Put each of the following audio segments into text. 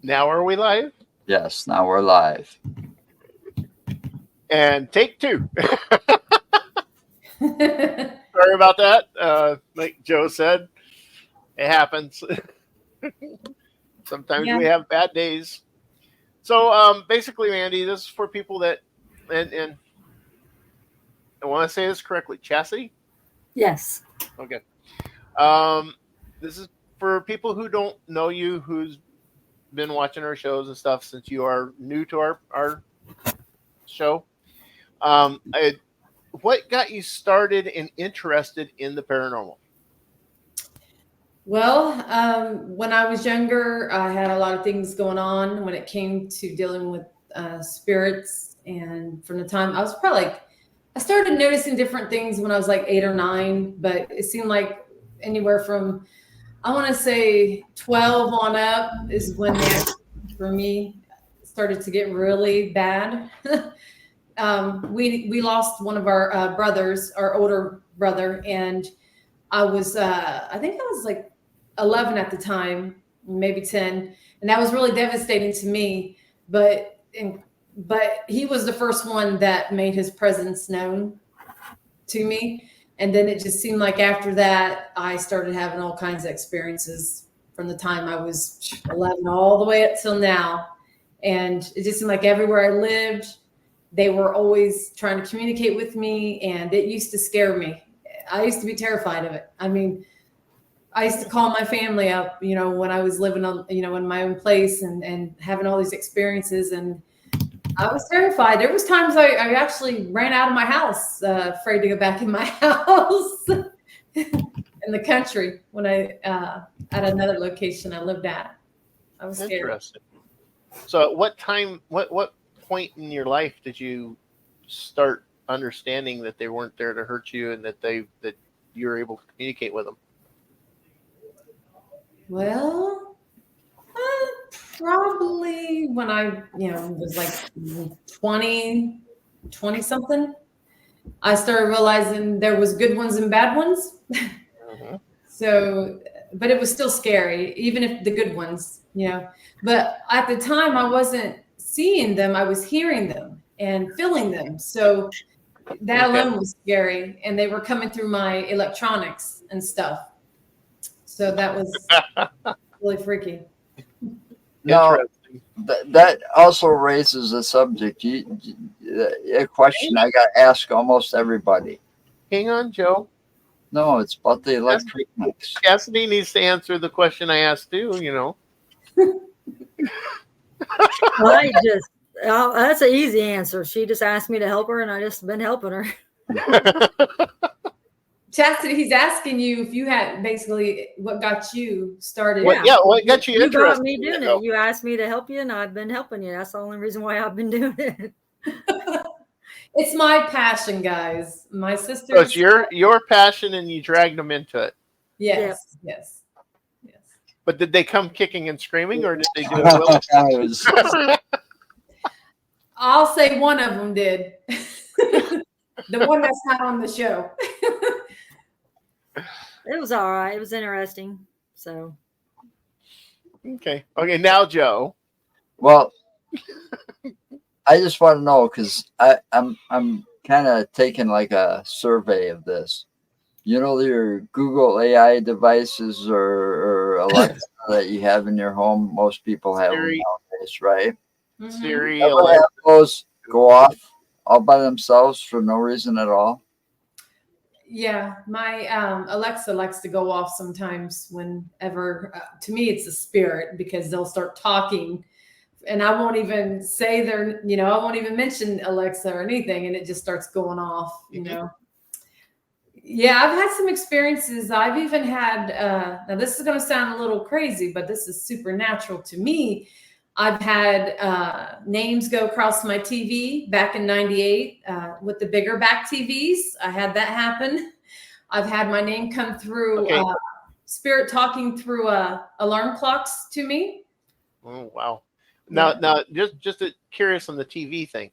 Now are we live? Yes, now we're live. And take two. Sorry about that. Like Joe said, it happens. Sometimes Yeah. we have bad days. So basically, Mandy, this is for people that, and I want to say this correctly, Chastity. Yes. Okay. Um, this is for people who don't know you, who's been watching our shows and stuff since you are new to our show. Um, I, what got you started and interested in the paranormal? Well, when I was younger, I had a lot of things going on when it came to dealing with spirits. And from the time I was probably like, I started noticing different things when I was like 8 or 9, but it seemed like anywhere from, I want to say 12 on up is when the activity for me started to get really bad. We lost one of our brothers, our older brother, and I was I think I was like 11 at the time, maybe 10, and that was really devastating to me. But he was the first one that made his presence known to me, and then it just seemed like after that I started having all kinds of experiences from the time I was 11 all the way up till now, and it just seemed like everywhere I lived, they were always trying to communicate with me, and it used to scare me. I used to be terrified of it. I mean, I used to call my family up, when I was living on, in my own place and having all these experiences. And I was terrified. There was times I actually ran out of my house, afraid to go back in my house in the country when I, at another location I lived at. I was scared. Interesting. So, at what time, what point in your life did you start understanding that they weren't there to hurt you and that you were able to communicate with them? Well, probably when I, was like 20 something, I started realizing there was good ones and bad ones. Mm-hmm. So, but it was still scary, even if the good ones, but at the time I wasn't seeing them. I was hearing them and feeling them. So that alone was scary. And they were coming through my electronics and stuff. So that was really freaky. Now, that also raises a subject, a question I got asked almost everybody. Hang on, Joe. No, it's about the electronics. Cassidy needs to answer the question I asked too, That's an easy answer. She just asked me to help her, and I just been helping her. Chastity, he's asking you if you had basically what got you started. What got you interested? You got me doing it. You asked me to help you, and I've been helping you. That's the only reason why I've been doing it. It's my passion, guys. My sister. So it's your passion, and you dragged them into it. Yes. But did they come kicking and screaming, or did they do it well? I'll say one of them did. The one that's not on the show. It was all right. It was interesting. So. Okay. Now, Joe. Well, I just want to know, because I'm kind of taking like a survey of this. Your Google AI devices or Alexa that you have in your home. Most people have them nowadays, right? Mm-hmm. Siri, Ever have those go off all by themselves for no reason at all? Yeah, my Alexa likes to go off sometimes whenever, to me, it's a spirit, because they'll start talking and I won't even say I won't even mention Alexa or anything. And it just starts going off, Yeah, I've had some experiences. I've even had, now this is going to sound a little crazy, but this is supernatural to me. I've had names go across my TV back in '98 with the bigger back TVs. I had that happen. I've had my name come through, spirit talking through alarm clocks to me. Oh, wow. Now, just curious on the TV thing.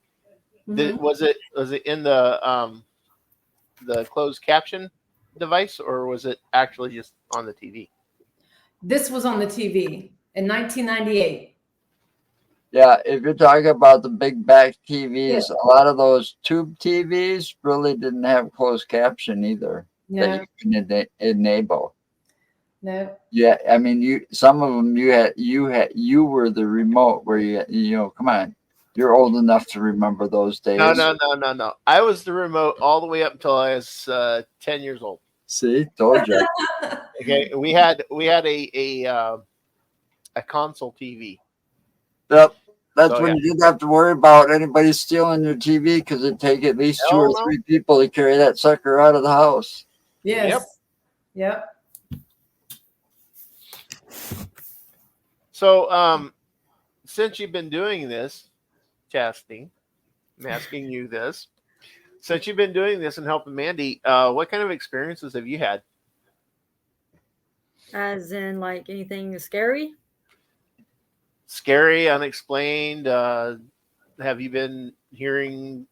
Mm-hmm. Was it in the closed caption device, or was it actually just on the TV? This was on the TV in 1998. Yeah, if you're talking about the big back TVs, Yeah. a lot of those tube TVs really didn't have closed caption either that No, you can enable. no. Yeah, I mean, some of them you were the remote where come on, you're old enough to remember those No, days. no, no, no, no. I was the remote all the way up until I was 10 years old. See, told you. Okay, we had a console TV. Yep. That's So when yeah, you didn't have to worry about anybody stealing your TV because it'd take at least two or hell no. three people to carry that sucker out of the house. Yes. Yep. So since you've been doing this, Chastity, I'm asking you this. Since you've been doing this and helping Mandy, what kind of experiences have you had? As in, like anything scary? Scary, unexplained? Have you been hearing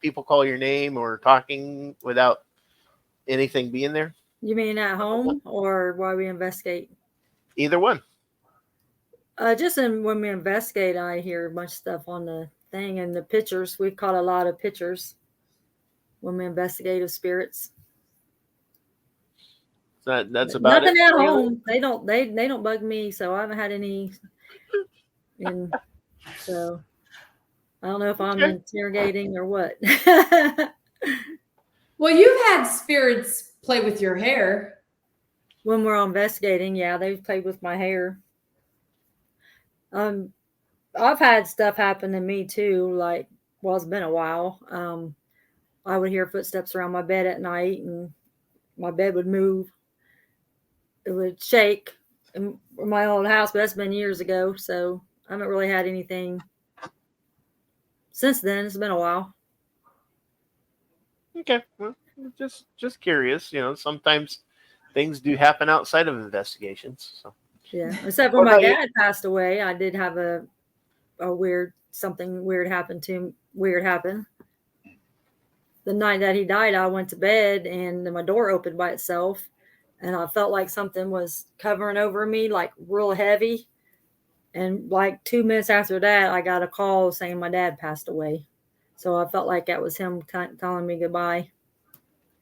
people call your name or talking without anything being there? You mean at home or while we investigate? Either one. Just when we investigate, I hear a bunch of stuff on the thing and the pictures. We've caught a lot of pictures when we investigate of spirits. That's about Nothing it. at home. They don't bug me, so I haven't had any. And so I don't know if I'm Okay. interrogating or what. Well, you've had spirits play with your hair. When we're investigating, yeah, they've played with my hair. I've had stuff happen to me too. Like, well, it's been a while. I would hear footsteps around my bed at night, and my bed would move. It would shake in my old house, but that's been years ago. So I haven't really had anything since then. It's been a while. Okay. Well, just curious. Sometimes things do happen outside of investigations. So Yeah, except What when my about you? dad passed away, I did have a something weird happen to him. Weird happened. The night that he died, I went to bed and then my door opened by itself, and I felt like something was covering over me, like real heavy. And like 2 minutes after that, I got a call saying my dad passed away. So I felt like that was him telling me goodbye.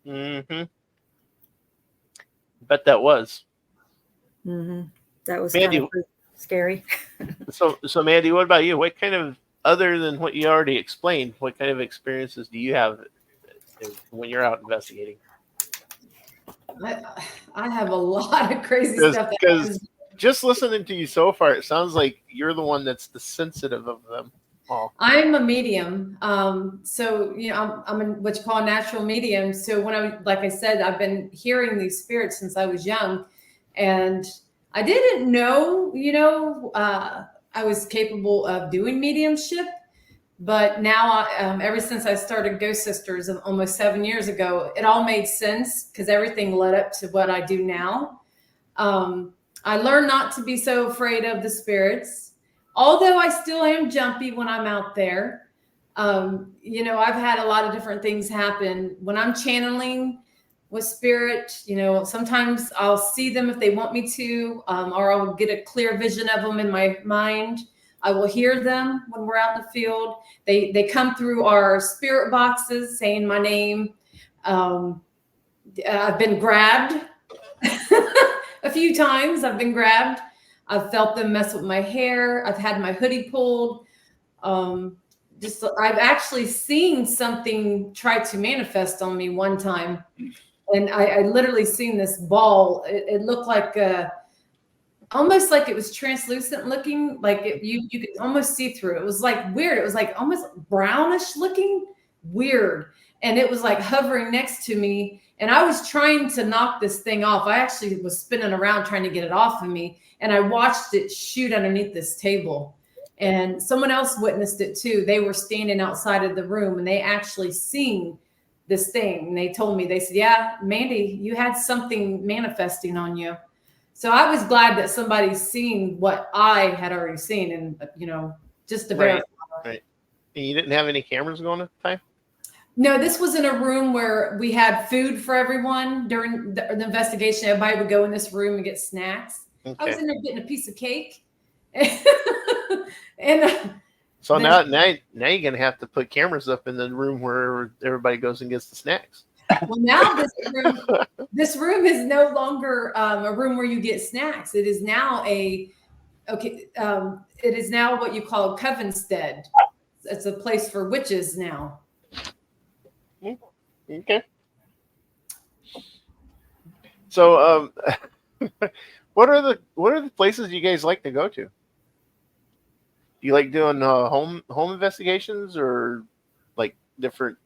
Mm-hmm. Bet that was. That was Mandy, kind of scary. so Mandy, what about you? What kind of, other than what you already explained, what kind of experiences do you have when you're out investigating? I have a lot of crazy stuff that Because happens. just listening to you so far, it sounds like you're the one that's the sensitive of them all. I'm a medium. So I'm what you call a natural medium. So like I said, I've been hearing these spirits since I was young, and I didn't know, I was capable of doing mediumship. But now, ever since I started Ghost Sisters almost 7 years ago, it all made sense because everything led up to what I do now. I learned not to be so afraid of the spirits, although I still am jumpy when I'm out there. I've had a lot of different things happen when I'm channeling with spirit. Sometimes I'll see them if they want me to, or I'll get a clear vision of them in my mind. I will hear them when we're out in the field. They come through our spirit boxes saying my name. I've been grabbed a few times. I've been grabbed. I've felt them mess with my hair. I've had my hoodie pulled. I've actually seen something try to manifest on me one time. And I literally seen this ball. It looked like almost like it was translucent looking, like you could almost see through. It was like weird. It was like almost brownish looking, weird. And it was like hovering next to me. And I was trying to knock this thing off. I actually was spinning around trying to get it off of me. And I watched it shoot underneath this table. And someone else witnessed it too. They were standing outside of the room and they actually seen this thing. And they told me, they said, yeah, Mandy, you had something manifesting on you. So I was glad that somebody's seen what I had already seen, and just to verify. Right. And you didn't have any cameras going at the time? No, this was in a room where we had food for everyone during the investigation. Everybody would go in this room and get snacks. Okay. I was in there getting a piece of cake, and So then- now you're gonna have to put cameras up in the room where everybody goes and gets the snacks. well, now this room is no longer a room where you get snacks. It is now it is now what you call Covenstead. It's a place for witches now. Okay. So, what are the places you guys like to go to? Do you like doing home investigations, or like different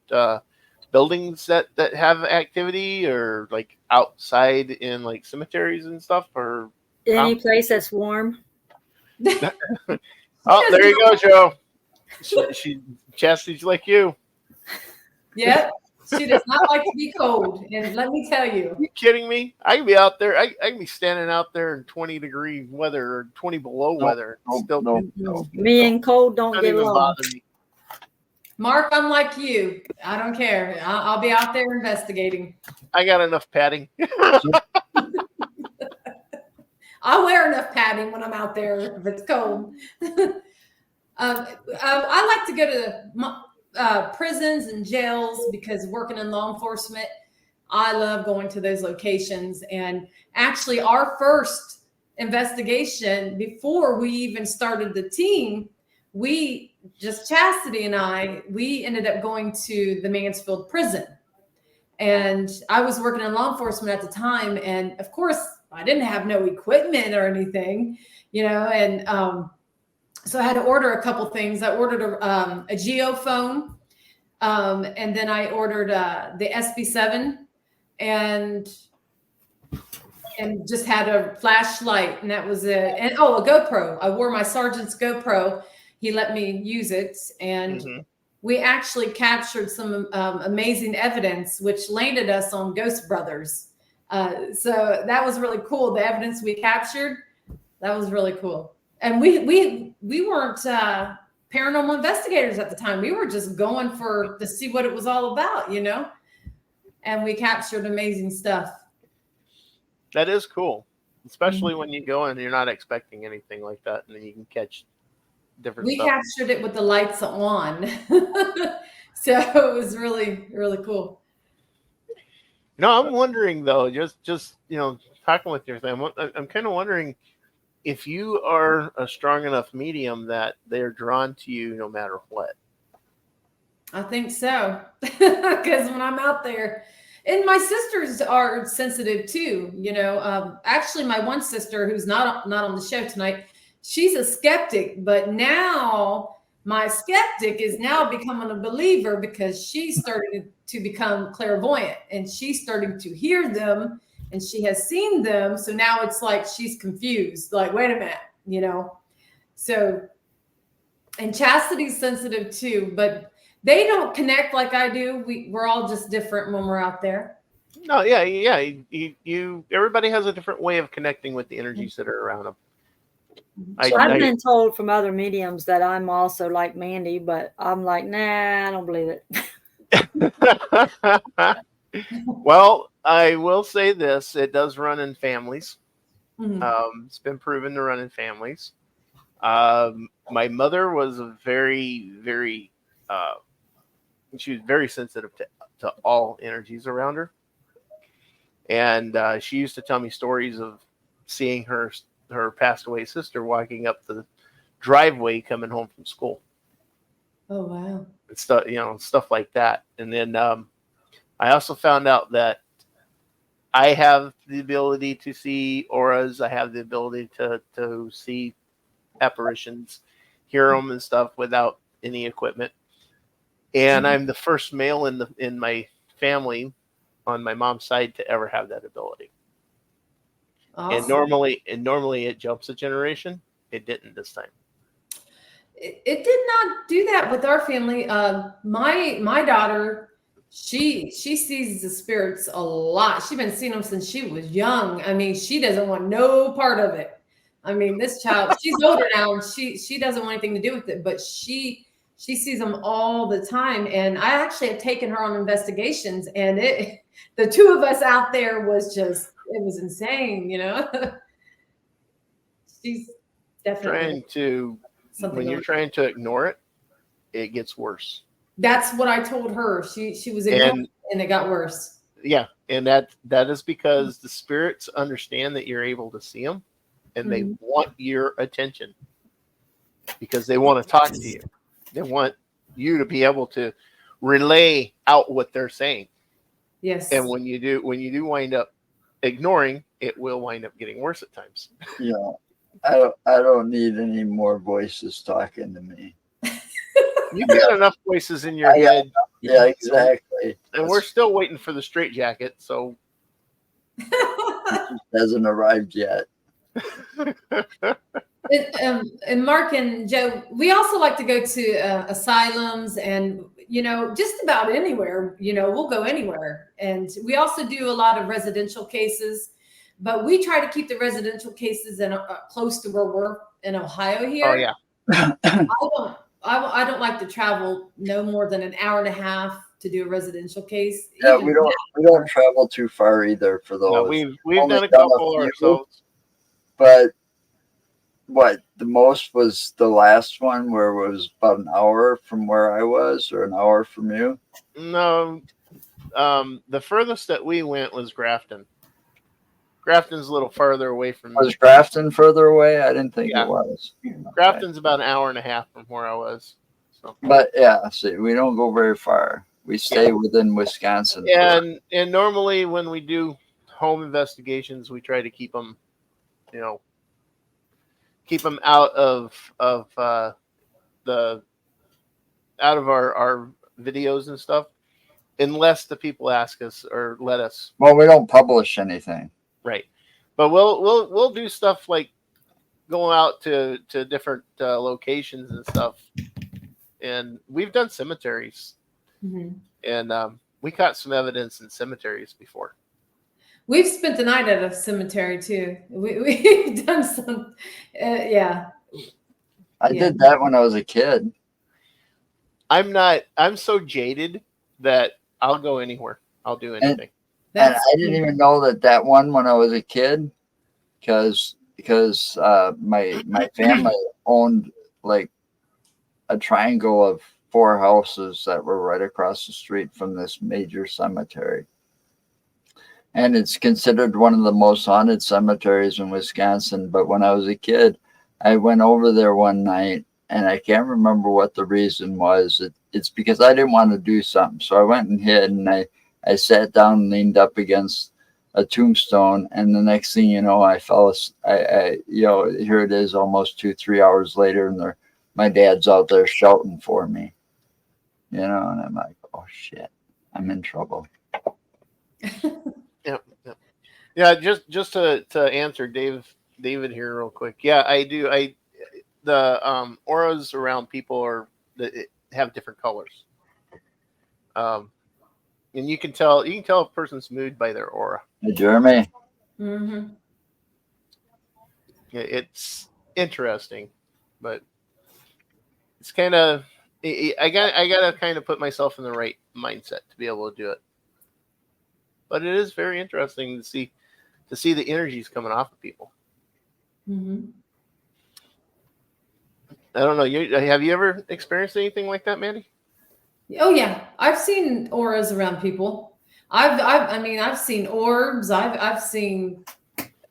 buildings that have activity, or like outside in like cemeteries and stuff, or Any place that's warm. oh, there you go, Joe. She Chastity's like you. Yep. She does not like to be cold. And let me tell you. Are you kidding me? I can be out there. I can be standing out there in 20-degree weather or 20 below weather. No. Me and cold don't Not get even along. bother me. Mark, I'm like you. I don't care. I'll be out there investigating. I got enough padding. I wear enough padding when I'm out there if it's cold. I like to go to prisons and jails because working in law enforcement, I love going to those locations. And actually, our first investigation before we even started the team, Chastity and I, we ended up going to the Mansfield prison. And I was working in law enforcement at the time. And of course, I didn't have no equipment or anything, and so I had to order a couple things. I ordered a geophone, and then I ordered the SB7 and just had a flashlight, and that was it. And a GoPro. I wore my sergeant's GoPro. He let me use it, and we actually captured some amazing evidence, which landed us on Ghost Brothers. So that was really cool. The evidence we captured, that was really cool. And we weren't paranormal investigators at the time. We were just going to see what it was all about, and we captured amazing stuff. That is cool, especially when you go and you're not expecting anything like that, and then you can catch different We stuff. captured it with the lights on. So it was really, really cool. I'm wondering though, just talking with your thing, I'm kind of wondering if you are a strong enough medium that they're drawn to you no matter what. I think so, because when I'm out there, and my sisters are sensitive too. Actually, my one sister who's not on the show tonight, she's a skeptic, but now my skeptic is now becoming a believer because she's starting to become clairvoyant, and she's starting to hear them, and she has seen them. So now it's like she's confused. Like, wait a minute, So, and Chastity's sensitive too, but they don't connect like I do. We're all just different when we're out there. No, yeah. You everybody has a different way of connecting with the energies that are around them. I've been told from other mediums that I'm also like Mandy, but I'm like, nah, I don't believe it. Well, I will say this: it does run in families. It's been proven to run in families. My mother was a very, very, she was very sensitive to all energies around her. And she used to tell me stories of seeing her passed away sister walking up the driveway coming home from school. Oh, wow. And stuff like that. And then I also found out that I have the ability to see auras. I have the ability to see apparitions, hear them and stuff without any equipment. And I'm the first male in my family on my mom's side to ever have that ability. Awesome. And normally it jumps a generation. It didn't this time. It did not do that with our family. My daughter, she sees the spirits a lot. She's been seeing them since she was young. I mean, she doesn't want no part of it. I mean, this child, she's older now, and she doesn't want anything to do with it, but she sees them all the time. And I actually have taken her on investigations, and the two of us out there it was insane, Definitely. Something When you're going. trying to ignore it, it gets worse. That's what I told her. She was ignoring it, and it got worse. Yeah, and that is because the spirits understand that you're able to see them, and they want your attention because they want to talk to you. They want you to be able to relay out what they're saying. Yes. And when you do wind up ignoring, it will wind up getting worse at times. Yeah, I don't need any more voices talking to me. You've got enough voices in your head. Yeah, exactly. And we're still waiting for the straight jacket, so it hasn't arrived yet. And Mark and Joe, we also like to go to asylums and, just about anywhere, we'll go anywhere. And we also do a lot of residential cases, but we try to keep the residential cases in close to where we're in Ohio here. Oh, yeah. I don't like to travel no more than an hour and a half to do a residential case. Yeah, we don't travel too far either for those. No, we've done a couple ourselves. But what the most was the last one where it was about an hour from where I was, or an hour from you? No, the furthest that we went was Grafton. Grafton's a little farther away from me. Was Grafton further away? I didn't think it was. Grafton's about an hour and a half from where I was. So. But yeah, see, we don't go very far. We stay within Wisconsin. And normally when we do home investigations, we try to keep them, out of our videos and stuff, unless the people ask us or let us. Well, we don't publish anything. Right. But we'll do stuff like go out to different locations and stuff. And we've done cemeteries. Mm-hmm. And we caught some evidence in cemeteries before. We've spent the night at a cemetery too. We've done some, yeah. I did that when I was a kid. I'm so jaded that I'll go anywhere. I'll do anything. And I didn't even know that one when I was a kid, because my family owned like a triangle of 4 houses that were right across the street from this major cemetery. And it's considered one of the most haunted cemeteries in Wisconsin. But when I was a kid, I went over there one night, and I can't remember what the reason was. It's because I didn't want to do something. So I went and hid, and I sat down and leaned up against a tombstone. And the next thing you know, I fell asleep. Here it is almost 2-3 hours later, and my dad's out there shouting for me. And I'm like, oh shit, I'm in trouble. Yeah. Just to answer David here real quick. Yeah, I do. The auras around people have different colors. And you can tell a person's mood by their aura. Hey, Jeremy. Mm-hmm. It's interesting, but it's kind of. I gotta kind of put myself in the right mindset to be able to do it. But it is very interesting to see the energies coming off of people. Mm-hmm. I don't know. Have you ever experienced anything like that, Mandy? Oh yeah, I've seen auras around people. I've seen orbs. I've seen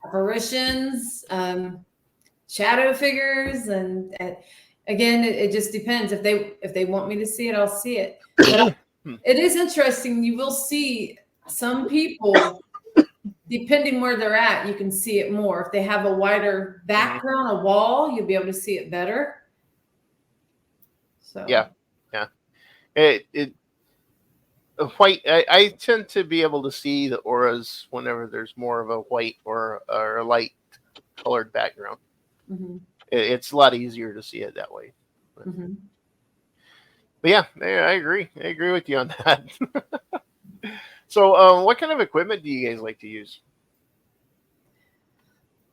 apparitions, shadow figures, and again, it just depends. If they want me to see it, I'll see it. But it is interesting. You will see some people, depending where they're at, you can see it more. If they have a wider background, a wall, you'll be able to see it better. So yeah. White. I tend to be able to see the auras whenever there's more of a white or a light colored background. Mm-hmm. It's a lot easier to see it that way. Mm-hmm. But yeah, I agree. I agree with you on that. So, what kind of equipment do you guys like to use?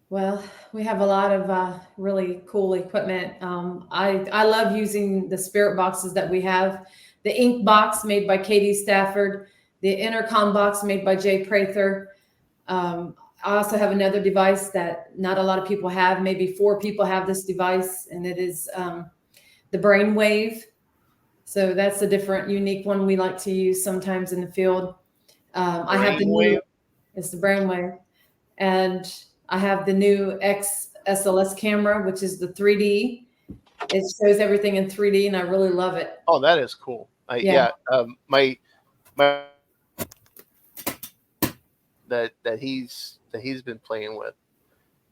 Well, we have a lot of really cool equipment. I love using the spirit boxes that we have. The ink box made by Katie Stafford, the intercom box made by Jay Prather. I also have another device that not a lot of people have. Maybe 4 people have this device, and it is the brainwave. So that's a different, unique one we like to use sometimes in the field. I have the new, it's the brainwave, and I have the new SLS camera, which is the 3D. It shows everything in 3D, and I really love it. Oh, that is cool. Yeah. My that he's been playing with.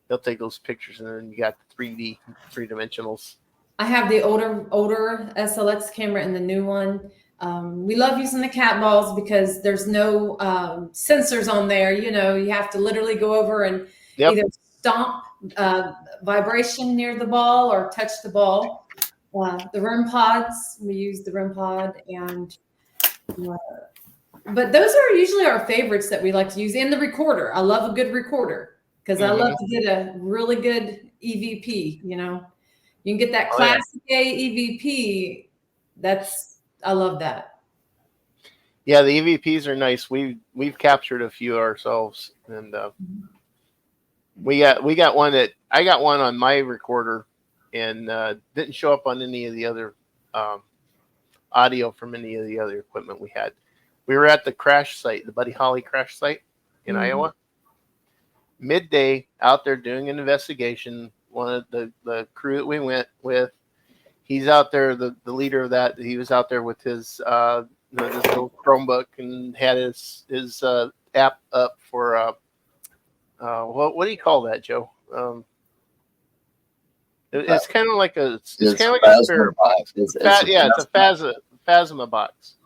He'll take those pictures, and then you got the 3D, 3-dimensionals. I have the older SLX camera and the new one. We love using the cat balls because there's no sensors on there. You know, you have to literally go over and either stomp vibration near the ball or touch the ball. The REM pods, we use the REM pod, and but those are usually our favorites that we like to use. And the recorder, I love a good recorder because I love to get a really good EVP. You know, you can get that classic A EVP. I love that. Yeah, the EVPs are nice. We've captured a few ourselves, and we got one that I got one on my recorder, and didn't show up on any of the other audio from any of the other equipment we had. We were at the crash site, the Buddy Holly crash site in Iowa. Midday, out there doing an investigation. One of the crew that we went with, he's out there, the leader of that. He was out there with his this little Chromebook and had his app up for what do you call that, Joe? It's kind of like a it's kind of like a spirit box. It's a Phasma box.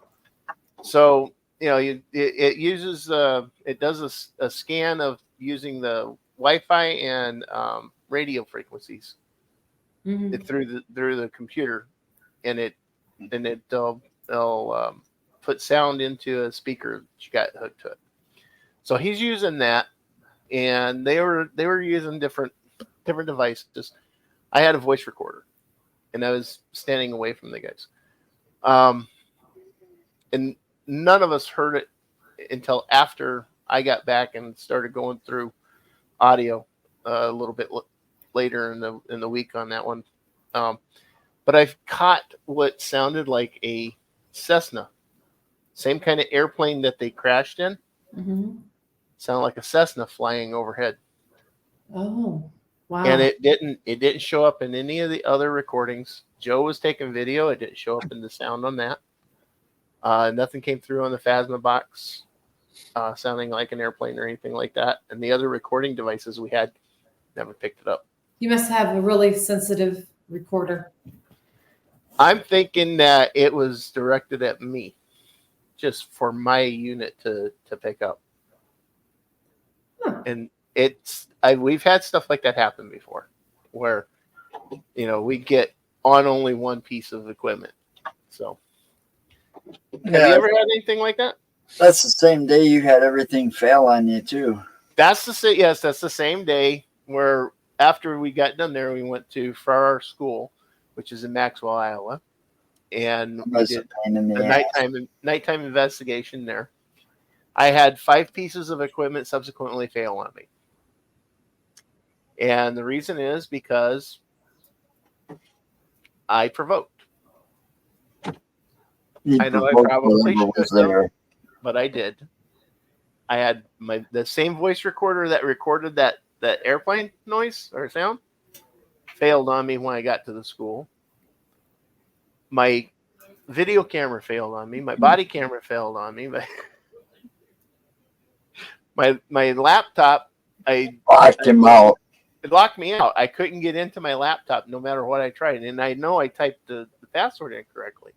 So it uses it does a scan of using the Wi-Fi and radio frequencies through the computer, and they'll put sound into a speaker that you got hooked to it. So he's using that, and they were using different devices. I had a voice recorder, and I was standing away from the guys, and none of us heard it until after I got back and started going through audio a little bit later in the week on that one. But I've caught what sounded like a Cessna, same kind of airplane that they crashed in. Sounded like a Cessna flying overhead. Oh, wow! And it didn't show up in any of the other recordings. Joe was taking video. It didn't show up in the sound on that. Nothing came through on the Phasma box, sounding like an airplane or anything like that. And the other recording devices we had never picked it up. You must have a really sensitive recorder. I'm thinking that it was directed at me, just for my unit to pick up. Huh. And we've had stuff like that happen before, where we get on only one piece of equipment. So, have you ever had anything like that? That's the same day you had everything fail on you too. That's the same day where after we got done there, we went to Farrar School, which is in Maxwell, Iowa, and we did the nighttime investigation there. I had 5 pieces of equipment subsequently fail on me. And the reason is because I provoked. I know I probably should, but I did. I had the same voice recorder that recorded that airplane noise or sound failed on me when I got to the school. My video camera failed on me. My body camera failed on me. My laptop, locked him out. It locked me out. I couldn't get into my laptop no matter what I tried. And I know I typed the password incorrectly.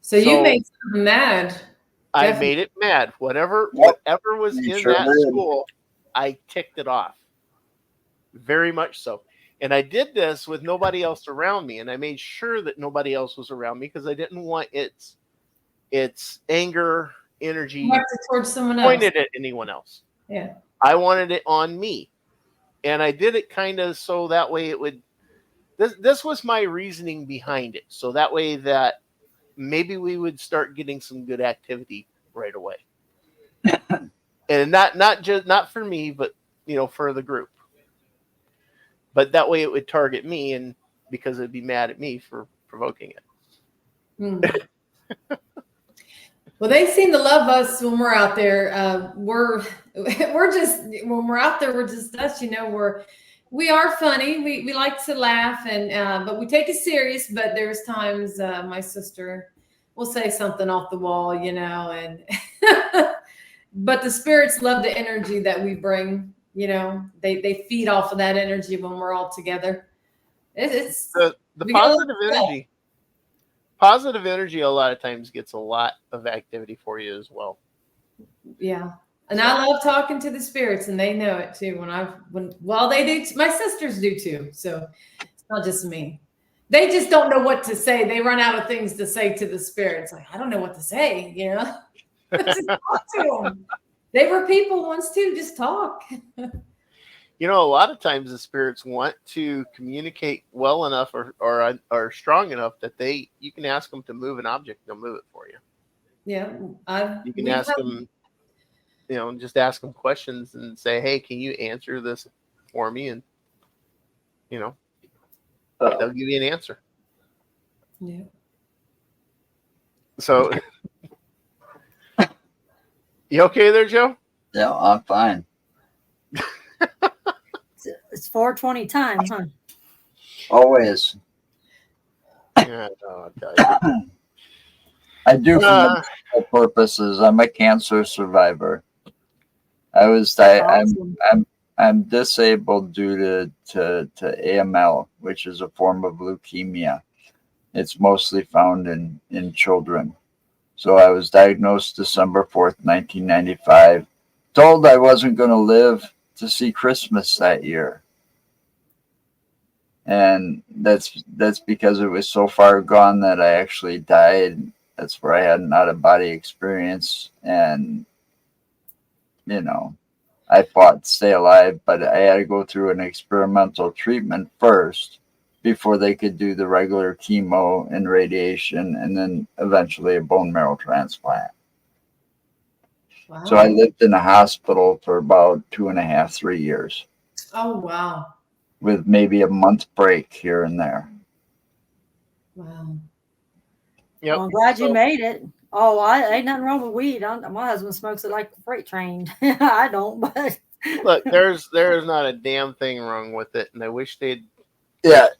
So you made something mad. I made it mad. Whatever was in that school, I ticked it off. Very much so. And I did this with nobody else around me. And I made sure that nobody else was around me because I didn't want its anger, energy towards someone else. Pointed at anyone else. Yeah. I wanted it on me. And I did it kind of so that way it would. This was my reasoning behind it. So that way that maybe we would start getting some good activity right away. and not for me, but for the group. But that way it would target me, and because it'd be mad at me for provoking it. Well, they seem to love us when we're out there. We're just when we're out there, we're just us. We are funny. We like to laugh, and but we take it serious. But there's times my sister will say something off the wall, and but the spirits love the energy that we bring. They feed off of that energy when we're all together. It's the we get a positive little- energy. Positive energy a lot of times gets a lot of activity for you as well. Yeah. And I love talking to the spirits, and they know it too. They do. My sisters do too. So it's not just me. They just don't know what to say. They run out of things to say to the spirits. Like, I don't know what to say. Just talk to them. They were people once too. Just talk. A lot of times the spirits want to communicate well enough or strong enough that you can ask them to move an object, they'll move it for you. Yeah, You can ask them, just ask them questions and say, "Hey, can you answer this for me?" And they'll give you an answer. Yeah. So, you okay there, Joe? Yeah, I'm fine. It's 4:20 time, huh? Always. Yeah, I'll tell you. I do for medical purposes. I'm a cancer survivor. Awesome. I'm disabled due to AML, which is a form of leukemia. It's mostly found in children. So I was diagnosed December 4th, 1995. Told I wasn't going to live to see Christmas that year. And that's because it was so far gone that I actually died. That's where I had an out-of-body experience. And, I fought to stay alive, but I had to go through an experimental treatment first before they could do the regular chemo and radiation, and then eventually a bone marrow transplant. Wow. So I lived in a hospital for about 2.5, 3 years Oh, wow. with maybe a month break here and there. Wow. Yep. Well, I'm glad you made it. Oh, I ain't nothing wrong with weed. My husband smokes it like a freight train. I don't, but Look, there's not a damn thing wrong with it, and I wish they'd get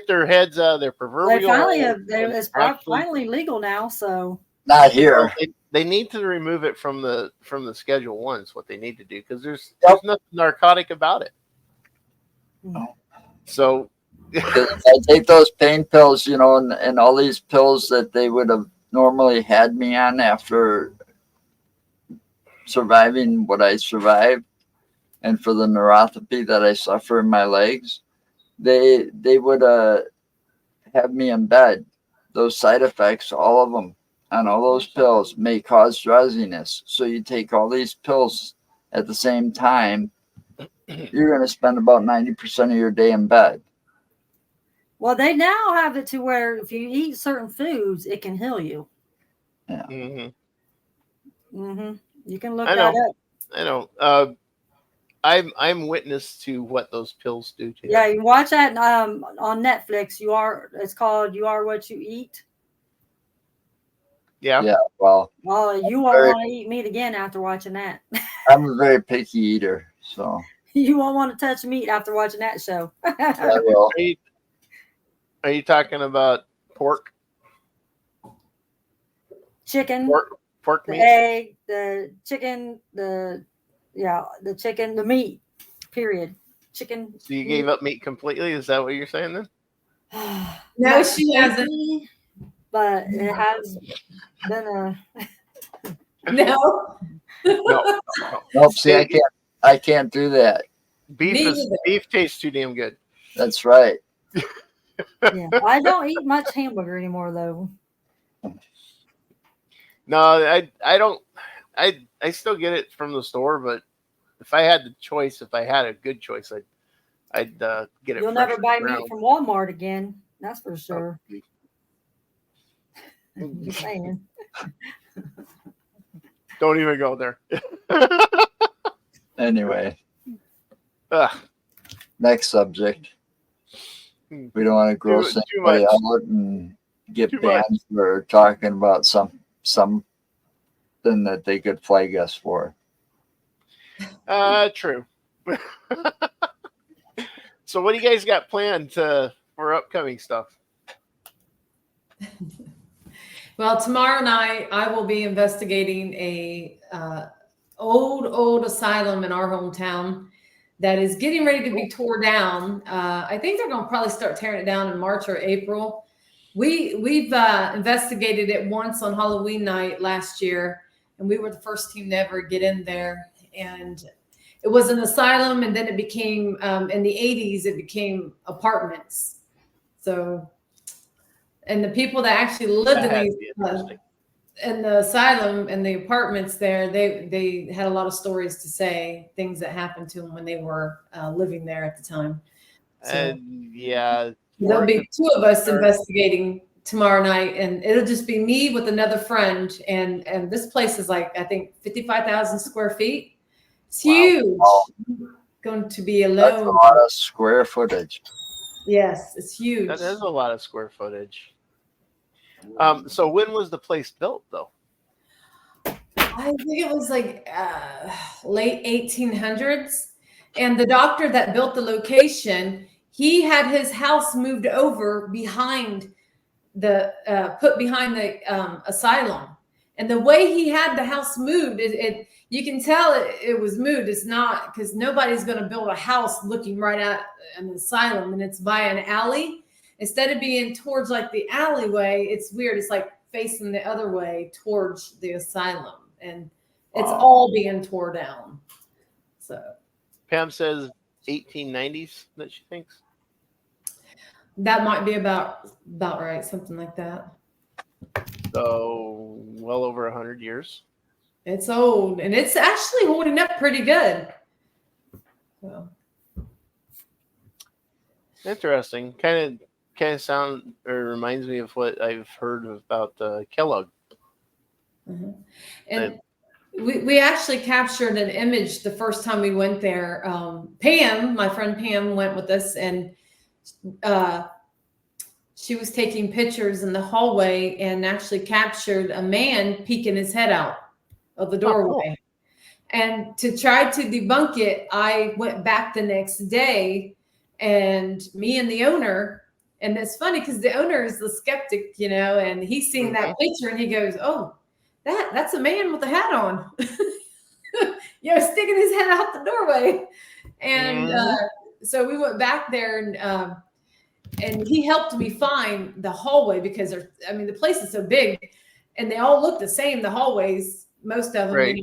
their heads out of their proverbial. they finally hole have. It's finally legal now. So Not here. They need to remove it from the Schedule 1. Is what they need to do, because there's nothing narcotic about it. Oh. So I take those pain pills, and all these pills that they would have normally had me on after surviving what I survived, and for the neuropathy that I suffer in my legs, they would have me in bed. Those side effects, all of them, on all those pills may cause drowsiness. So you take all these pills at the same time, you're going to spend about 90% of your day in bed. well, they now have it to where if you eat certain foods, it can heal you. Yeah. Mm-hmm. You can look I that know. up. I know. I'm witness to what those pills do to you. Yeah, you watch that on Netflix. It's called "You Are What You Eat." Yeah. Yeah. Well, You won't want to eat meat again after watching that. I'm a very picky eater, so You won't want to touch meat after watching that show. I will. Are you talking about pork? Chicken, Pork the meat? egg, the chicken, the chicken, the meat. Period. Chicken. So you gave up meat completely? Is that what you're saying then? No, Not she hasn't. completely, but it has been a. No. No. Nope. See, I can't do that. Beef tastes too damn good. That's right. Yeah, I don't eat much hamburger anymore though. No, I don't. I still get it from the store, but if I had the choice, if I had a good choice, I'd get it. You'll never buy meat from Walmart again. That's for sure. Oh, Just saying. Don't even go there. Anyway, Ugh. next subject. We don't want to gross Too anybody much. out and get Too banned for talking about something that they could flag us for. True. So what do you guys got planned for upcoming stuff? Well, tomorrow night I will be investigating a old asylum in our hometown that is getting ready to be tore down. I think they're going to probably start tearing it down in March or April. We've investigated it once on Halloween night last year, and we were the first team to ever get in there. And it was an asylum, and then it became in the 80s it became apartments. So, and the people that actually lived That in had these to be interesting. in the asylum and the apartments there, they had a lot of stories to say, things that happened to them when they were living there at the time. So And yeah, there'll be two of us Sure. investigating tomorrow night, and it'll just be me with another friend. And this place is like, I think 55,000 square feet. It's Wow. huge. Wow. Going to be That's a alone. lot of square footage. Yes, it's huge. that is a lot of square footage. So when was the place built, though? I think it was like late 1800s. And the doctor that built the location, he had his house moved over behind put behind the asylum. And the way he had the house moved, you can tell it was moved. It's not, because nobody's going to build a house looking right at an asylum and it's by an alley. Instead of being towards like the alleyway, it's weird. It's like facing the other way towards the asylum, and it's all being tore down. So Pam says 1890s that she thinks. that might be about right, something like that. So well over 100 years. It's old, and it's actually holding up pretty good. So. Interesting. Kind of sound or reminds me of what I've heard about Kellogg. Mm-hmm. And we actually captured an image the first time we went there. Pam, my friend Pam, went with us, and she was taking pictures in the hallway and actually captured a man peeking his head out of the doorway. Oh, cool. And to try to debunk it, I went back the next day, and me and the owner, and it's funny because the owner is the skeptic, and he's seen that picture and he goes, "Oh, that's a man with a hat on," sticking his head out the doorway. And so we went back there, and he helped me find the hallway, because the place is so big and they all look the same, the hallways, most of them. Right.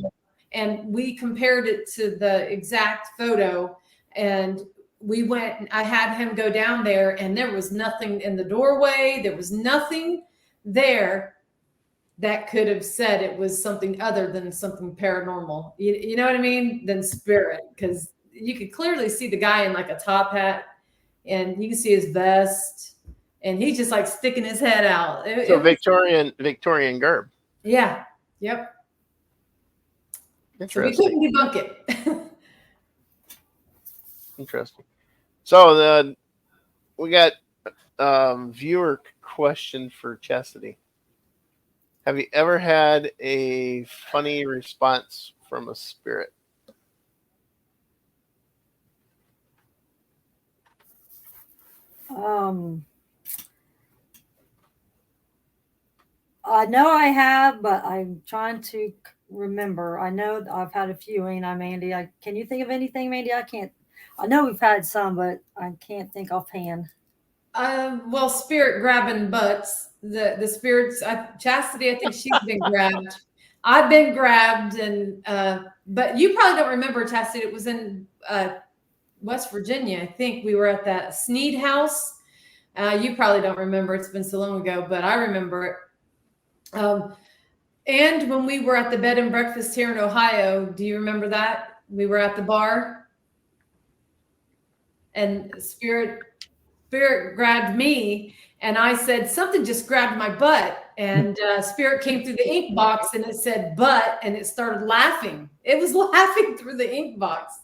And we compared it to the exact photo, and we went, and I had him go down there, and there was nothing in the doorway. There was nothing there that could have said it was something other than something paranormal. You know what I mean? Than spirit, because you could clearly see the guy in like a top hat, and you can see his vest, and he's just like sticking his head out. So Victorian garb. Yeah. Yep. So we Interesting. couldn't debunk it. Interesting. So we got viewer question for Chastity. Have you ever had a funny response from a spirit? I know I have, but I'm trying to remember. I know I've had a few, ain't I, Mandy? Can you think of anything, Mandy? I can't. I know we've had some, but I can't think offhand. Well, spirit grabbing butts. The spirits, Chastity, I think she's been grabbed. I've been grabbed, and but you probably don't remember, Chastity. It was in West Virginia. I think we were at that Sneed house. You probably don't remember. It's been so long ago, but I remember it. And when we were at the bed and breakfast here in Ohio, do you remember that? We were at the bar, and spirit Spirit grabbed me, and I said, something just grabbed my butt. And Spirit came through the ink box, and it said butt, and it started laughing. It was laughing through the ink box.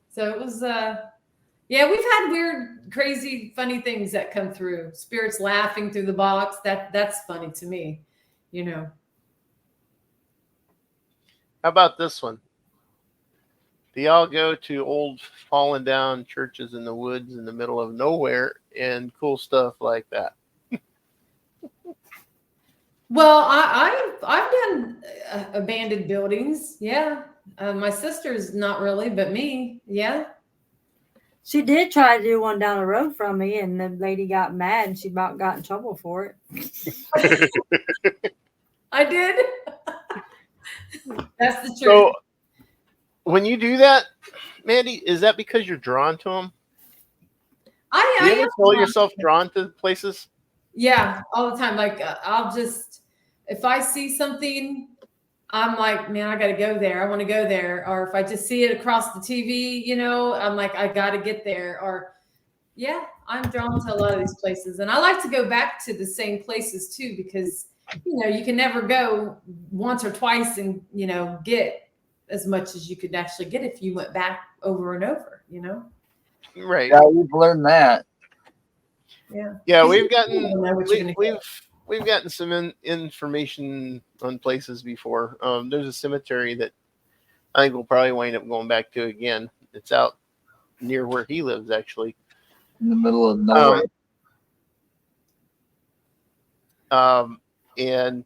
So it was, yeah, we've had weird, crazy, funny things that come through. Spirits laughing through the box. That's funny to me, you know. How about this one? Do y'all go to old fallen down churches in the woods in the middle of nowhere and cool stuff like that? Well, I've done abandoned buildings. Yeah. My sister's not really, but me. Yeah. She did try to do one down the road from me, and the lady got mad, and she about got in trouble for it. I did. That's the truth. So, when you do that, Mandy, is that because you're drawn to them? Do you ever feel yourself drawn to places? Yeah, all the time. Like I'll just, if I see something, I'm like, man, I got to go there. I want to go there. Or if I just see it across the TV, you know, I'm like, I got to get there. Or yeah, I'm drawn to a lot of these places. And I like to go back to the same places too, because, you know, you can never go once or twice and, you know, get as much as you could actually get if you went back over and over, you know? Right. Yeah, we've learned that. Yeah. Yeah, we've gotten some information on places before. There's a cemetery that I think we'll probably wind up going back to again. It's out near where he lives, actually, In the middle of nowhere. And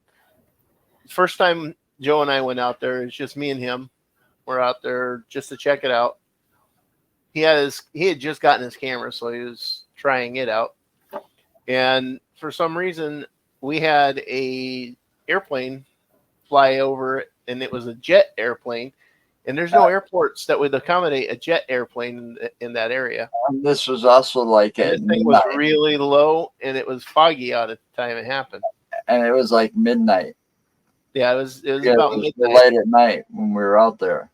first time Joe and I went out there, it's just me and him. We're out there just to check it out. He had just gotten his camera, so he was trying it out. And for some reason, we had a airplane fly over it, and it was a jet airplane. And there's no airports that would accommodate a jet airplane in that area. And this was also like This thing was really low, and it was foggy out at the time it happened. And it was like midnight. Yeah, it was about midnight. Late at night when we were out there.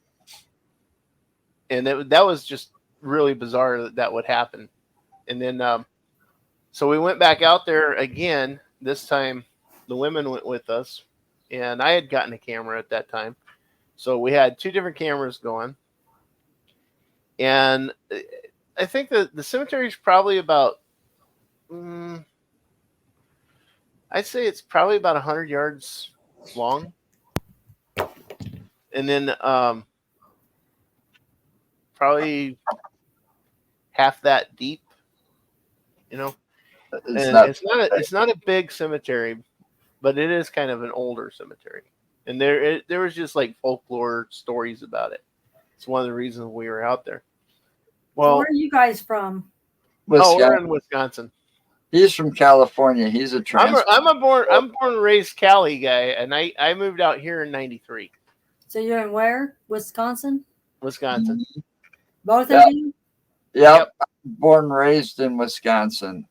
And that was just really bizarre that would happen. And then, so we went back out there again. This time, the women went with us, and I had gotten a camera at that time. So we had two different cameras going. And I think that the cemetery is probably about, I'd say it's probably about 100 yards long. And then probably half that deep, you know. It's not a big cemetery, but it is kind of an older cemetery. And there was just like folklore stories about it. It's one of the reasons we were out there. Well, where are you guys from? We're in Wisconsin. He's from California. He's a transplant. I'm born and raised Cali guy, and I moved out here in '93. So you're in where? Wisconsin? Wisconsin. Both of you? Yep. Born and raised in Wisconsin.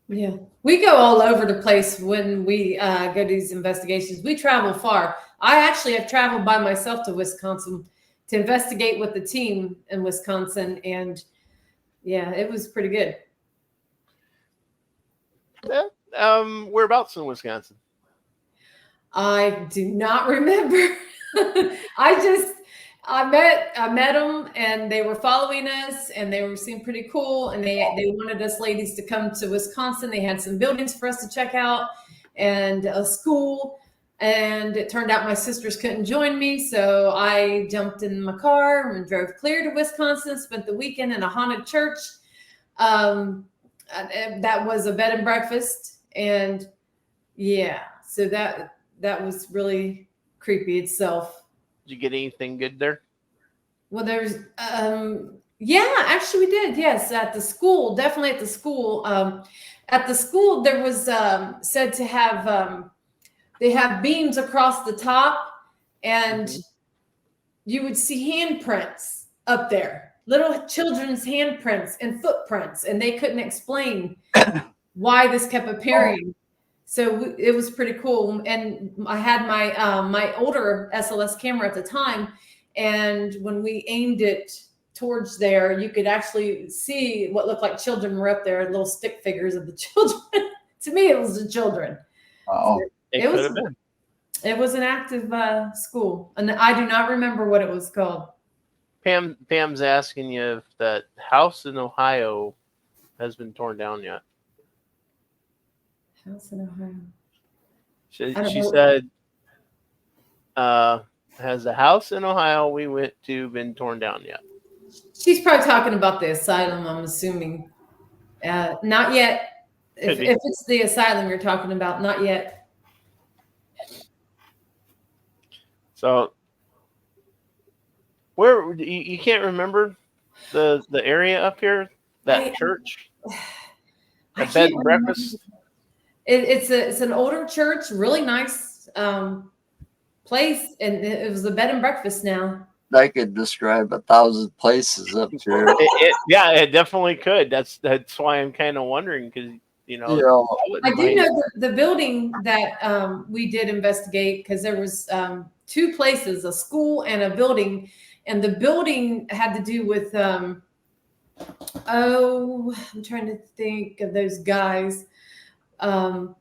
Yeah, we go all over the place when we go to these investigations. We travel far. I actually have traveled by myself to Wisconsin to investigate with the team in Wisconsin, and yeah, it was pretty good. Yeah, whereabouts in Wisconsin? I do not remember. I met them, and they were following us, and they seemed pretty cool. And they wanted us ladies to come to Wisconsin. They had some buildings for us to check out and a school. And it turned out my sisters couldn't join me, so I jumped in my car and drove clear to Wisconsin. Spent the weekend in a haunted church. That was a bed and breakfast, and yeah, so that was really creepy itself. Did you get anything good there? Well, there's, yeah, actually we did. Yes. At the school, definitely at the school. At the school, there was said to have, they have beams across the top, and you would see handprints up there, little children's handprints and footprints, and they couldn't explain why this kept appearing. So it was pretty cool. And I had my older SLS camera at the time. And when we aimed it towards there, you could actually see what looked like children were up there, little stick figures of the children. To me, it was the children. Oh, It It could was have been. it was an active school, and I do not remember what it was called. Pam's asking you if that house in Ohio has been torn down yet. House in Ohio. She I don't know. said, has the house in Ohio we went to been torn down yet? She's probably talking about the asylum, I'm assuming. Not yet. If it's the asylum you're talking about, not yet. So, where you can't remember the area up here, that church, I the bed can't and remember. breakfast. It's an older church, really nice place, and it was a bed and breakfast now. I could describe 1,000 places up here. Yeah, it definitely could. That's why I'm kind of wondering, because You know, I do know the building that we did investigate, because there was 2 places, a school and a building, and the building had to do with I'm trying to think of those guys. It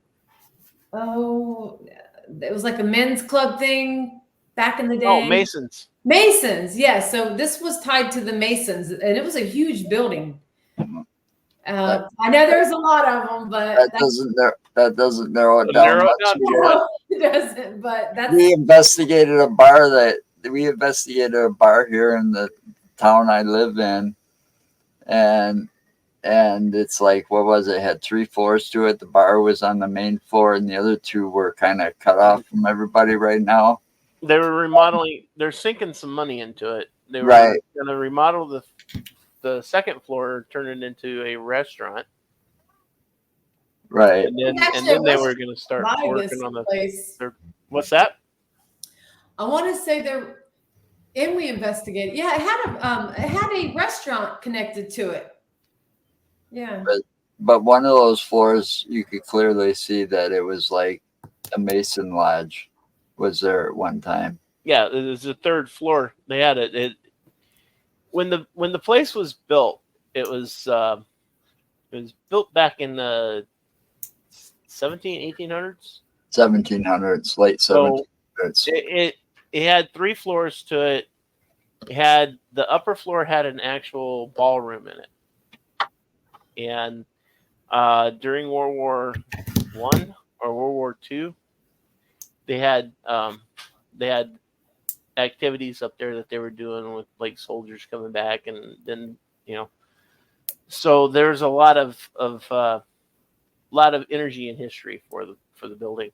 was like a men's club thing back in the day. Oh, Masons. Masons, yes. So this was tied to the Masons, and it was a huge building. I know there's a lot of them, but that doesn't narrow it down. Narrow it down to no, what? it doesn't. But that's We investigated a bar here in the town I live in, and it's like, what was it? It had 3 floors to it. The bar was on the main floor, and the other 2 were kind of cut off from everybody right now. They were remodeling. They're sinking some money into it. They were Right. going to remodel the second floor, turn it into a restaurant. Right. And then they were going to start working on the place. What's that? I want to say there, and we investigated. Yeah, it had a restaurant connected to it. Yeah. But one of those floors, you could clearly see that it was like a Mason lodge was there at one time. Yeah, it was the 3rd floor. They had it. When the place was built, it was built back in the 1800s. 1700s, late 1700s. So it had 3 floors to it. It had the upper floor had an actual ballroom in it, and during World War I or World War II, they had activities up there that they were doing with like soldiers coming back, and then so there's a lot of energy and history for the building.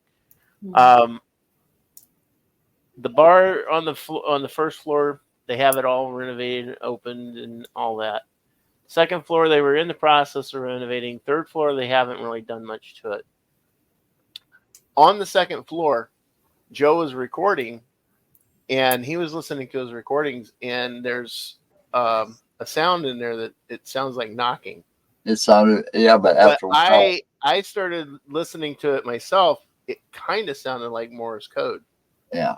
Mm-hmm. The bar on the first floor, they have it all renovated, opened, and all that. Second floor, they were in the process of renovating. Third floor, they haven't really done much to it. On the second floor, Joe was recording, and he was listening to his recordings, and there's a sound in there that it sounds like knocking. It sounded, yeah, but after a while, I started listening to it myself. It kind of sounded like Morse code. Yeah.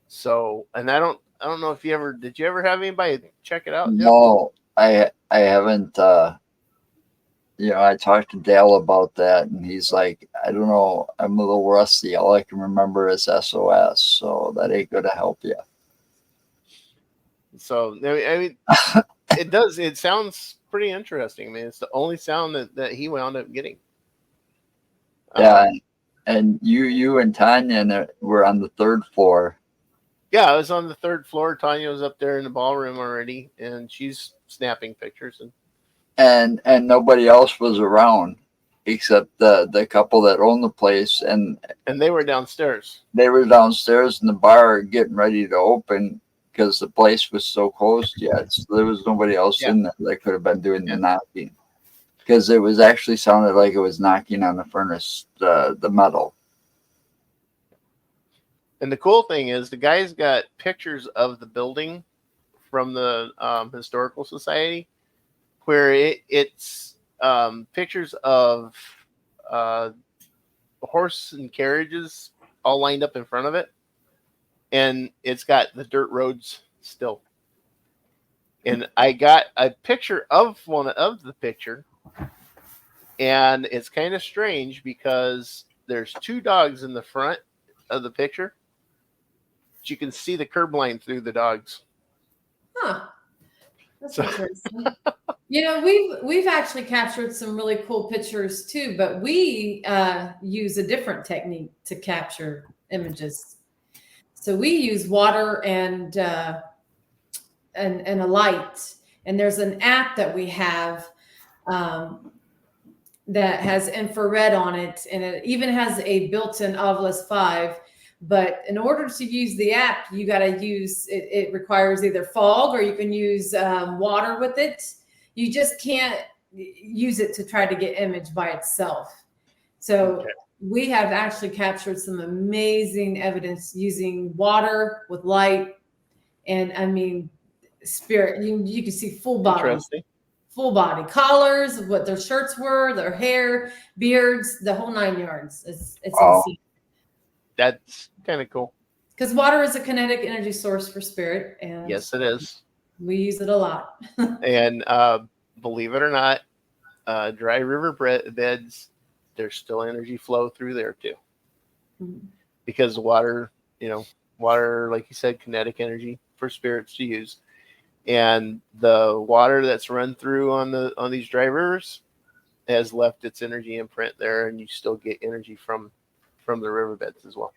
So, and I don't know if did you ever have anybody check it out? No, I haven't. I talked to Dale about that, and he's like, I don't know, I'm a little rusty. All I can remember is SOS, so that ain't gonna help you. So, I mean, it does. It sounds pretty interesting. I mean, it's the only sound that he wound up getting. Yeah, and you and Tanya were on the 3rd floor. Yeah, I was on the 3rd floor. Tanya was up there in the ballroom already, and she's snapping pictures. And nobody else was around except the couple that owned the place, and they were downstairs. They were downstairs in the bar getting ready to open because the place was so closed yet. So there was nobody else in there that could have been doing the knocking, because it was actually sounded like it was knocking on the furnace, the metal. And the cool thing is, the guy's got pictures of the building from the Historical Society, where it's pictures of horse and carriages all lined up in front of it, and it's got the dirt roads still. And I got a picture of one of the picture, and it's kind of strange because there's two dogs in the front of the picture. But you can see the curb line through the dogs. Huh. That's So- interesting. We've actually captured some really cool pictures too, but we use a different technique to capture images. So we use water and a light, and there's an app that we have that has infrared on it, and it even has a built-in Ovilus 5. But in order to use the app, you got to use it. It requires either fog or you can use water with it. You just can't use it to try to get image by itself. So Okay. we have actually captured some amazing evidence using water with light, and I mean, spirit. You can see full body. Interesting. Full body collars, what their shirts were, their hair, beards, the whole 9 yards. It's Wow. insane. That's kind of cool. Because water is a kinetic energy source for spirit, and Yes, it is. we use it a lot. And believe it or not, dry river beds, there's still energy flow through there too. Because water, water, like you said, kinetic energy for spirits to use. And the water that's run through on these dry rivers has left its energy imprint there, and you still get energy from the riverbeds as well.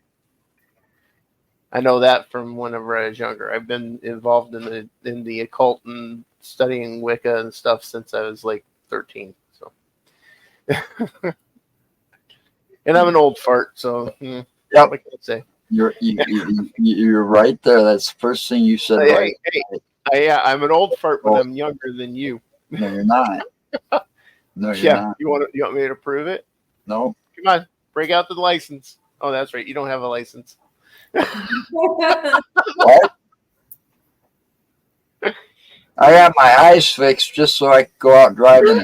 I know that from whenever I was younger. I've been involved in the occult and studying Wicca and stuff since I was like 13. So, and I'm an old fart, so Yep. what can I say? You're right there. That's the first thing you said. Right. Yeah, I'm an old fart, but I'm younger than you. No, you're not. No, you're Yeah, not. you want me to prove it? No. Come on, break out the license. Oh, that's right. You don't have a license. What? I got my eyes fixed just so I could go out driving.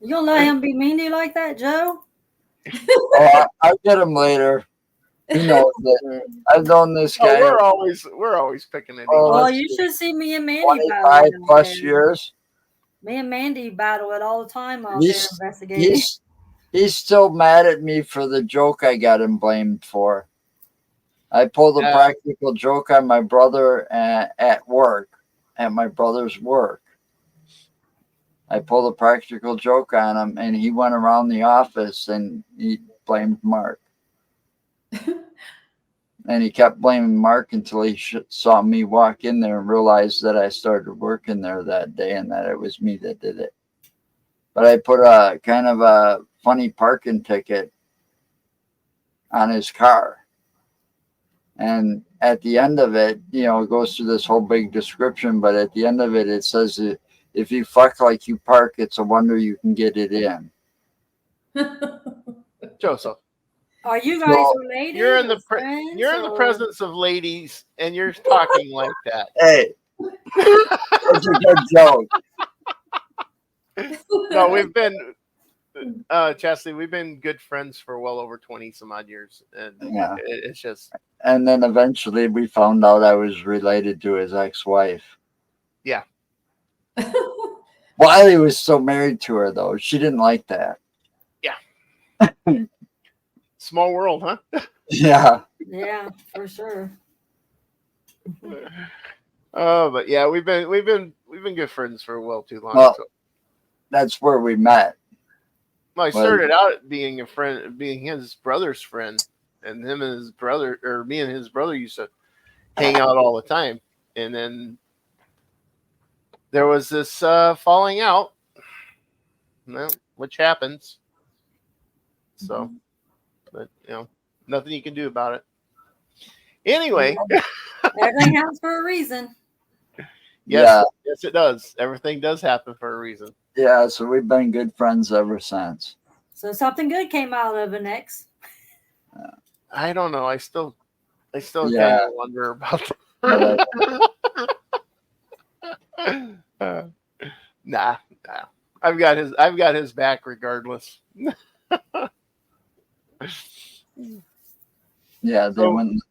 You gonna let him be mean to you like that, Joe? Oh, I'll get him later. He knows that. I've known this guy We're always picking it. Oh, Well, let's you see. should see me and Mandy 25 battle it out plus there. years. Me and Mandy battle it all the time out He's- there investigating. He's still mad at me for the joke I got him blamed for. I pulled a practical joke on my brother at work, at my brother's work. I pulled a practical joke on him, and he went around the office and he blamed Mark. And he kept blaming Mark until he saw me walk in there and realized that I started working there that day and that it was me that did it. But I put a kind of a funny parking ticket on his car. And at the end of it, it goes through this whole big description, but at the end of it, it says, if you fuck like you park, it's a wonder you can get it in. Joseph, Are you guys related? you're in the friends, you're in the or- presence of ladies, and you're talking like that. Hey, that's a good joke. No, we've been, Chastity, we've been good friends for well over 20 some odd years, and Yeah. it's just, And then eventually we found out I was related to his ex-wife. yeah. While he was still married to her, though, she didn't like that. Small world, huh? Yeah. Yeah, for sure. Oh, but yeah, we've been good friends for well too long. Well, so. that's where we met. Well, I started out being his brother's friend, and him and his brother, or me and his brother, used to hang out all the time. And then there was this falling out, which happens. So, but nothing you can do about it. Anyway, Everything happens for a reason. yes, it does. Everything does happen for a reason. Yeah, so we've been good friends ever since. So something good came out of an ex. I don't know. I still kind Yeah. of wonder about Nah. I've got his back regardless. Yeah, they went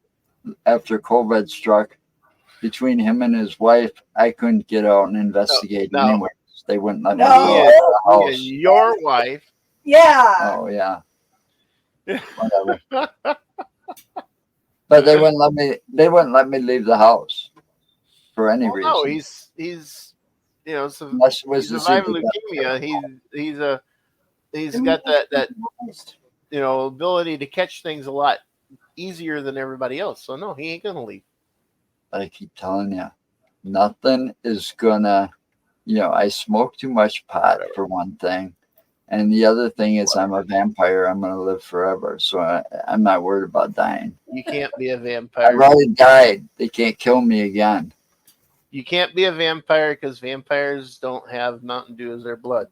after COVID struck. between him and his wife, I couldn't get out and investigate No. anywhere. They wouldn't let me No. go out of the He house. and your wife. Yeah. Oh yeah. Whatever. But they wouldn't let me. They wouldn't let me leave the house for any reason. No, he's you know, so Unless it he was to see survived the leukemia. He's got that you know ability to catch things a lot easier than everybody else. So no, he ain't gonna leave. But I keep telling you, nothing is gonna. I smoke too much pot for one thing, and the other thing is I'm a vampire. I'm gonna live forever, so I'm not worried about dying. You can't be a I've vampire. already died. They can't kill me again. You can't be a vampire because vampires don't have Mountain Dew as their blood.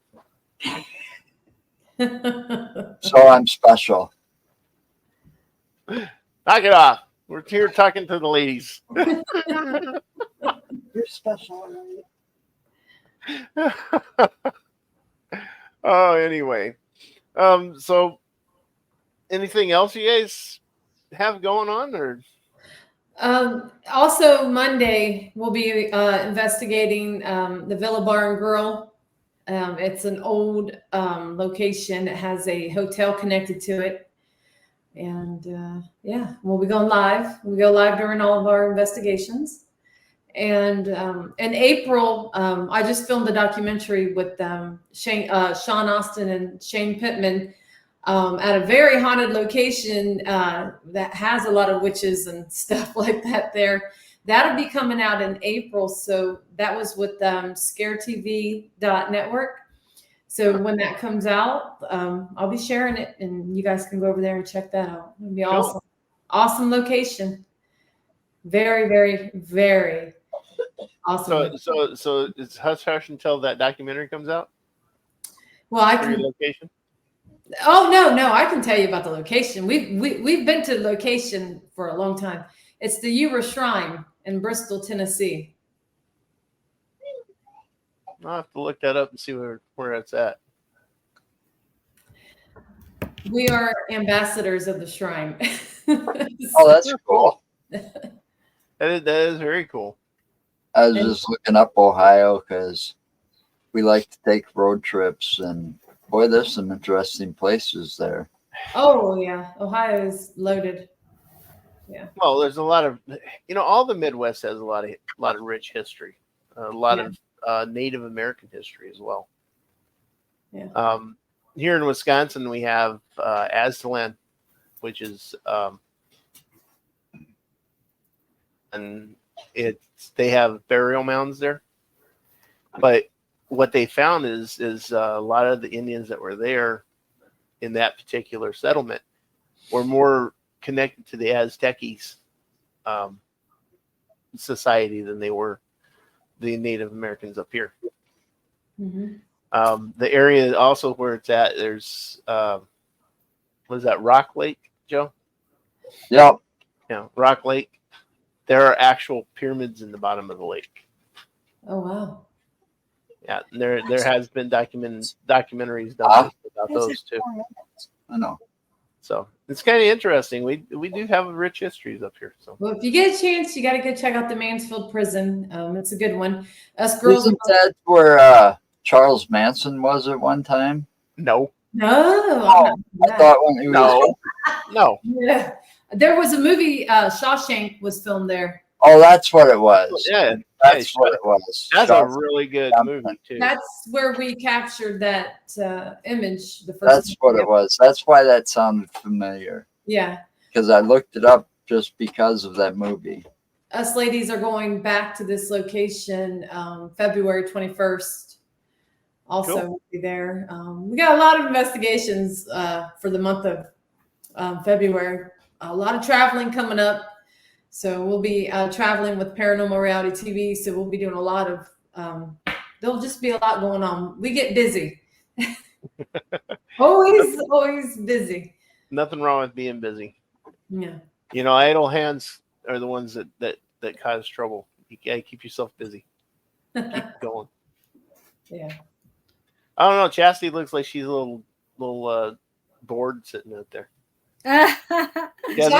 So I'm special. Knock it off. We're here talking to the ladies. You're special, right? Oh, anyway. So anything else you guys have going on or Also, Monday we'll be investigating the Villa Bar and Grill. It's an old location that has a hotel connected to it, and yeah, we'll be going live. We go live during all of our investigations. And in April, I just filmed a documentary with Sean Austin and Shane Pittman at a very haunted location that has a lot of witches and stuff like that there. That'll be coming out in April. So that was with scaretv.network. So when that comes out, I'll be sharing it and you guys can go over there and check that out. It'll be awesome. Awesome location. Very, very, very awesome. So it's hush hush until that documentary comes out? Well, I For your can. location? Oh no, I can tell you about the location. We've been to the location for a long time. It's the Ura Shrine in Bristol, Tennessee. I'll have to look that up and see where it's at. We are ambassadors of the shrine. Oh, that's cool. That is very cool. I was just looking up Ohio because we like to take road trips, and boy, there's some interesting places there. Oh yeah, Ohio is loaded. Yeah. Well, there's a lot of all the Midwest has a lot of rich history, a lot of Native American history as well. Yeah. Here in Wisconsin, we have Asylum, which is and they have burial mounds there. But what they found is a lot of the Indians that were there in that particular settlement were more connected to the Aztecs society than they were the Native Americans up here. Mm-hmm. The area also where it's at, there's what is that, Rock Lake, Joe? Yep. Yeah, Rock Lake. There are actual pyramids in the bottom of the lake. Oh wow. Yeah, and there has been documentaries done about those too. I know. So it's kind of interesting. We do have rich histories up here. So Well, if you get a chance, you got to go check out the Mansfield Prison. It's a good one. Us girls. Isn't that where Charles Manson was at one time? no, I thought when he was. no. Yeah. There was a movie, Shawshank was filmed there. Oh, that's what it was. Yeah, That's what it was. that's a Shawshank. really good movie too. That's where we captured that image. The first That's time. what it was. That's why that sounded familiar. Yeah. Because I looked it up just because of that movie. Us ladies are going back to this location February 21st. Also, Cool. we'll be there. We got a lot of investigations for the month of February. A lot of traveling coming up. So we'll be traveling with Paranormal Reality TV. So we'll be doing a lot of, there'll just be a lot going on. We get busy. always busy. Nothing wrong with being busy. Yeah. Idle hands are the ones that cause trouble. You gotta keep yourself busy. Keep going. Yeah. I don't know. Chastity looks like she's a little bored sitting out there. She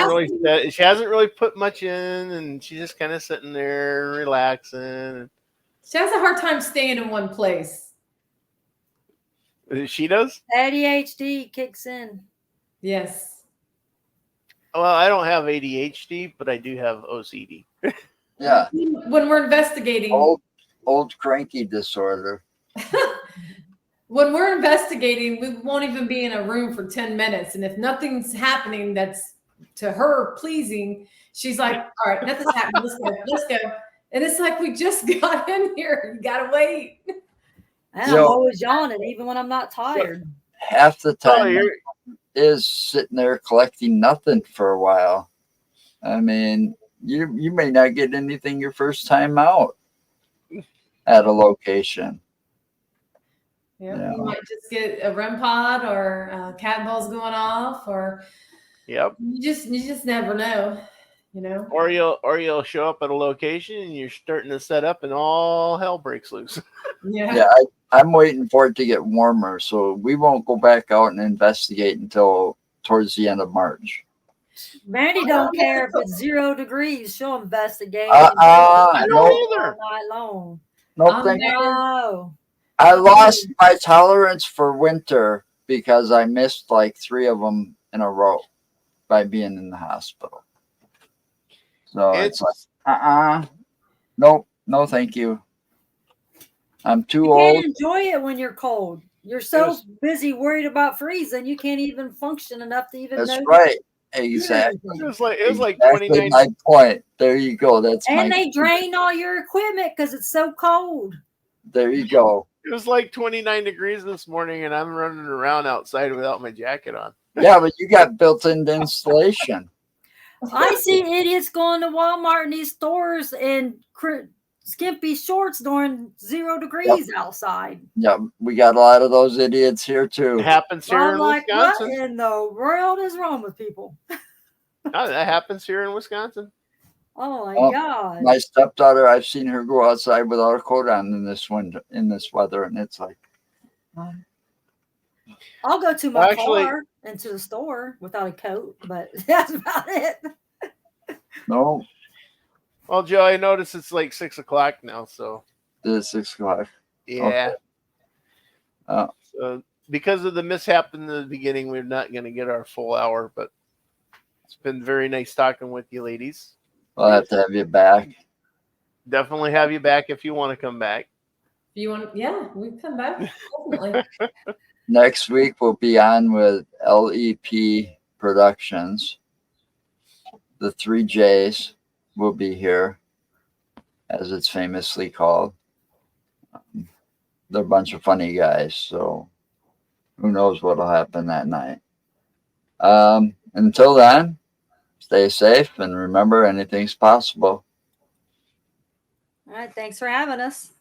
hasn't really put much in, and she's just kind of sitting there relaxing. She has a hard time staying in one place. She does? ADHD kicks in. Yes. Well, I don't have ADHD, but I do have OCD. Yeah. When we're investigating, Old cranky disorder. when we're investigating, we won't even be in a room for 10 minutes. And if nothing's happening that's to her pleasing, she's like, all right, nothing's happening. Let's go. And it's like, we just got in here. You got to wait. And Yo. I'm always yawning, even when I'm not tired. Half the Oh, time is sitting there collecting nothing for a while. I mean, you may not get anything your first time out at a location. Yeah. You might just get a REM pod or cat balls going off, or Yep. you just never know, you know. Or you'll show up at a location and you're starting to set up and all hell breaks loose. Yeah. I'm waiting for it to get warmer, so we won't go back out and investigate until towards the end of March. Mandy don't care if it's 0 degrees. She'll investigate I don't all either. night long. No, thank you. No. I lost my tolerance for winter because I missed like 3 of them in a row by being in the hospital. So it's like, nope, no, thank you. I'm too You old. can't enjoy it when you're cold. You're so busy worried about freezing, you can't even function enough to even. That's right. Exactly. It was like Exactly 29. my point. There you go. That's and my they drain all your equipment because it's so cold. There you go. It was like 29 degrees this morning, and I'm running around outside without my jacket on. Yeah, but you got built-in insulation. I see idiots going to Walmart and these stores in skimpy shorts during 0 degrees outside. Yeah, we got a lot of those idiots here too. It happens here in like, Wisconsin. what in the world is wrong with people? Oh, that happens here in Wisconsin. Oh my God! My stepdaughter, I've seen her go outside without a coat on in this weather, and it's like, I'll go to my car and to the store without a coat, but that's about it. No. Well, Joe, I noticed it's like 6 o'clock now, so It's 6 o'clock. Yeah. Okay. So because of the mishap in the beginning, we're not going to get our full hour, but it's been very nice talking with you, ladies. I'll have to have you back. Definitely have you back if you want to come back. If you want, yeah, we come back. Definitely. Next week we'll be on with LEP Productions. The 3 J's will be here, as it's famously called. They're a bunch of funny guys, so who knows what'll happen that night. Until then, stay safe and remember, anything's possible. All right, thanks for having us.